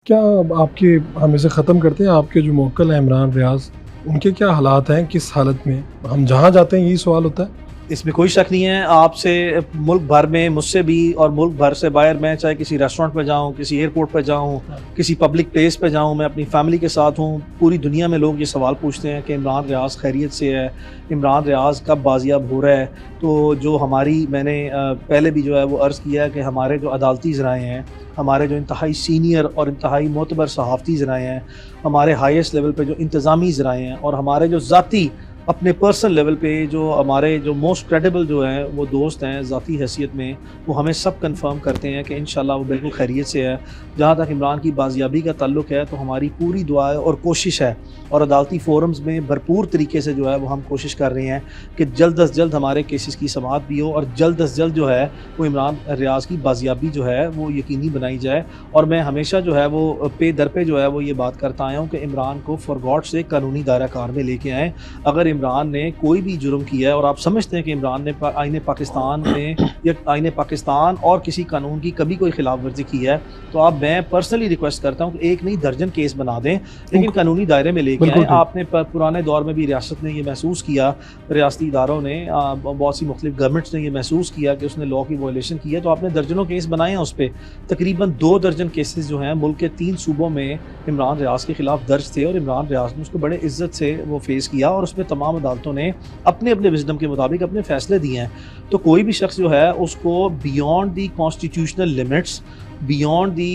کیا آپ کے ہم اسے ختم کرتے ہیں، آپ کے جو موکل ہیں عمران ریاض، ان کے کیا حالات ہیں، کس حالت میں؟ ہم جہاں جاتے ہیں یہی سوال ہوتا ہے۔ اس میں کوئی شک نہیں ہے، آپ سے ملک بھر میں، مجھ سے بھی اور ملک بھر سے باہر، میں چاہے کسی ریسٹورنٹ پہ جاؤں، کسی ایئرپورٹ پہ جاؤں، کسی پبلک پلیس پہ جاؤں، میں اپنی فیملی کے ساتھ ہوں، پوری دنیا میں لوگ یہ سوال پوچھتے ہیں کہ عمران ریاض خیریت سے ہے، عمران ریاض کب بازیاب ہو رہا ہے۔ تو جو ہماری، میں نے پہلے بھی جو ہے وہ عرض کیا ہے کہ ہمارے جو عدالتی ذرائع ہیں، ہمارے جو انتہائی سینئر اور انتہائی معتبر صحافتی ذرائع ہیں، ہمارے ہائیسٹ لیول پہ جو انتظامی ذرائع ہیں، اور ہمارے جو ذاتی اپنے پرسنل لیول پہ جو ہمارے جو موسٹ کریڈیبل جو ہیں وہ دوست ہیں ذاتی حیثیت میں، وہ ہمیں سب کنفرم کرتے ہیں کہ انشاءاللہ وہ بالکل خیریت سے ہے۔ جہاں تک عمران کی بازیابی کا تعلق ہے تو ہماری پوری دعا اور کوشش ہے، اور عدالتی فورمز میں بھرپور طریقے سے جو ہے وہ ہم کوشش کر رہے ہیں کہ جلد از جلد ہمارے کیسز کی سماعت بھی ہو، اور جلد از جلد جو ہے وہ عمران ریاض کی بازیابی جو ہے وہ یقینی بنائی جائے۔ اور میں ہمیشہ جو ہے وہ پے در پہ جو ہے وہ یہ بات کرتا آیا ہوں کہ عمران کو فار گاڈ سے قانونی دائرہ کار میں لے کے آئیں۔ اگر عمران نے کوئی بھی جرم کیا ہے اور آپ سمجھتے ہیں کہ عمران نے آئین پاکستان میں یا آئین پاکستان اور کسی قانون کی کبھی کوئی خلاف ورزی کی ہے، تو آپ، میں پرسنلی ریکویسٹ کرتا ہوں کہ ایک نہیں درجن کیس بنا دیں، لیکن قانونی دائرے میں لے کے آئیں۔ آپ نے پرانے دور میں بھی ریاست نے یہ محسوس کیا، ریاستی اداروں نے، بہت سی مختلف گورنمنٹس نے یہ محسوس کیا کہ اس نے لاء کی وائلیشن کی ہے، تو آپ نے درجنوں کیس بنائے ہیں اس پہ۔ تقریباً 2 درجن کیسز جو ہیں ملک کے 3 صوبوں میں عمران ریاض کے خلاف درج تھے، اور عمران ریاض نے اس کو بڑے عزت سے وہ فیس کیا، اور اس میں تمام عدالتوں نے اپنے اپنے وزڈم کے مطابق اپنے فیصلے دیے ہیں۔ تو کوئی بھی شخص جو ہے اس کو beyond the constitutional limits, beyond the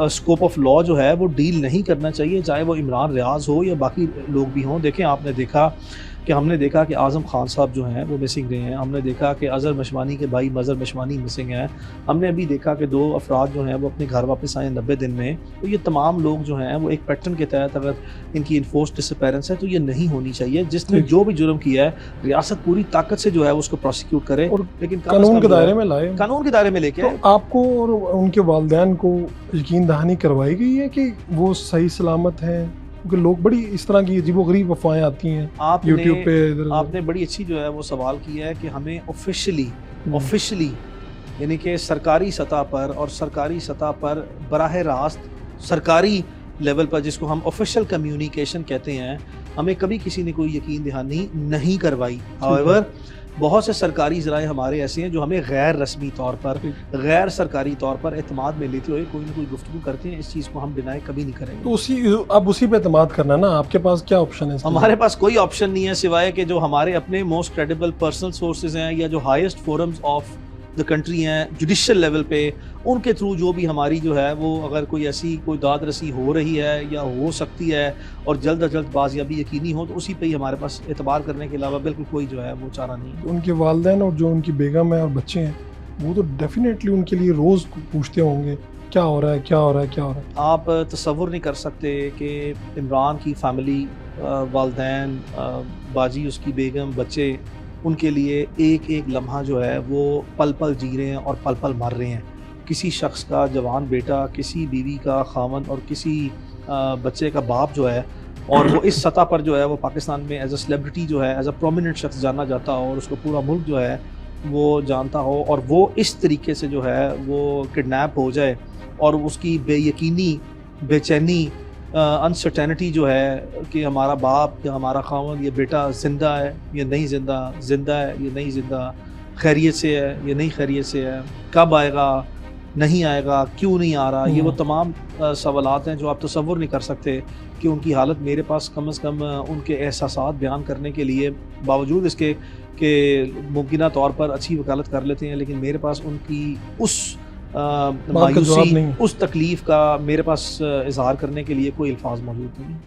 scope of law جو ہے وہ ڈیل نہیں کرنا چاہیے، چاہے وہ عمران ریاض ہو یا باقی لوگ بھی ہوں۔ دیکھیں، آپ نے دیکھا کہ ہم نے دیکھا کہ اعظم خان صاحب جو ہیں وہ مسنگ رہے ہیں، ہم نے دیکھا کہ اظہر مشوانی کے بھائی مظہر مشوانی مسنگ ہیں، ہم نے ابھی دیکھا کہ 2 افراد جو ہیں وہ اپنے گھر واپس آئے 90 دن میں۔ تو یہ تمام لوگ جو ہیں وہ ایک پیٹرن کے تحت اگر ان کی انفورس ڈس اپیرنس ہے تو یہ نہیں ہونی چاہیے۔ جس نے جو بھی جرم کیا ہے، ریاست پوری طاقت سے جو ہے اس کو پروسیکیوٹ کرے، اور لیکن قانون کے دائرے میں لائے، قانون کے دائرے میں لے کے آئے۔ آپ کو اور ان کے والدین کو یقین دہانی کروائی گئی ہے کہ وہ صحیح سلامت ہیں؟ کیونکہ لوگ بڑی اس طرح کی عجیب و غریب افواہیں آتی ہیں یوٹیوب پہ۔ آپ نے بڑی اچھی جو ہے وہ سوال کیا ہے کہ ہمیں آفیشلی یعنی کہ سرکاری سطح پر، اور سرکاری سطح پر براہ راست سرکاری لیول پر، جس کو ہم آفیشیل کمیونیکیشن کہتے ہیں، ہمیں کبھی کسی نے کوئی یقین دہانی نہیں کروائی۔ however بہت سے سرکاری ذرائع ہمارے ایسے ہیں جو ہمیں غیر رسمی طور پر، غیر سرکاری طور پر اعتماد میں لیتے ہوئے کوئی نہ کوئی گفتگو کرتے ہیں۔ اس چیز کو ہم ڈینائی کبھی نہیں کریں گے۔ تو اب اسی پہ اعتماد کرنا نا، آپ کے پاس کیا آپشن ہے؟ ہمارے پاس کوئی آپشن نہیں ہے سوائے کہ جو ہمارے اپنے موسٹ کریڈیبل پرسنل سورسز ہیں، یا جو highest forums of the country ہیں جوڈیشل لیول پہ، ان کے تھرو جو بھی ہماری جو ہے وہ، اگر کوئی ایسی کوئی داد رسی ہو رہی ہے یا ہو سکتی ہے اور جلد از جلد بازیابی یقینی ہو، تو اسی پہ ہی ہمارے پاس اعتبار کرنے کے علاوہ بالکل کوئی جو ہے وہ چارہ نہیں ہے۔ ان کے والدین اور جو ان کی بیگم ہے اور بچے ہیں، وہ تو ڈیفینیٹلی ان کے لیے روز پوچھتے ہوں گے کیا ہو رہا ہے، کیا ہو رہا ہے، کیا ہو رہا ہے۔ آپ تصور نہیں کر سکتے کہ عمران کی فیملی، والدین، باجی اس کی بیگم، بچے، ان کے لیے ایک ایک لمحہ جو ہے وہ پل پل جی رہے ہیں اور پل پل مر رہے ہیں۔ کسی شخص کا جوان بیٹا، کسی بیوی کا خاوند اور کسی بچے کا باپ جو ہے، اور وہ اس سطح پر جو ہے وہ پاکستان میں ایز اے سیلیبریٹی جو ہے، ایز اے پرومیننٹ شخص جانا جاتا ہو، اور اس کو پورا ملک جو ہے وہ جانتا ہو، اور وہ اس طریقے سے جو ہے وہ کڈنیپ ہو جائے، اور اس کی بے یقینی، بے چینی، انسرٹینٹی جو ہے کہ ہمارا باپ یا ہمارا خاوند یا بیٹا زندہ ہے یا نہیں زندہ، زندہ ہے یا نہیں زندہ، خیریت سے ہے یا نہیں خیریت سے ہے، کب آئے گا، نہیں آئے گا، کیوں نہیں آ رہا، یہ وہ تمام سوالات ہیں جو آپ تصور نہیں کر سکتے کہ ان کی حالت میرے پاس کم از کم ان کے احساسات بیان کرنے کے لیے، باوجود اس کے کہ ممکنہ طور پر اچھی وکالت کر لیتے ہیں، لیکن میرے پاس ان کی اس مایوسی، اس تکلیف کا میرے پاس اظہار کرنے کے لیے کوئی الفاظ موجود نہیں۔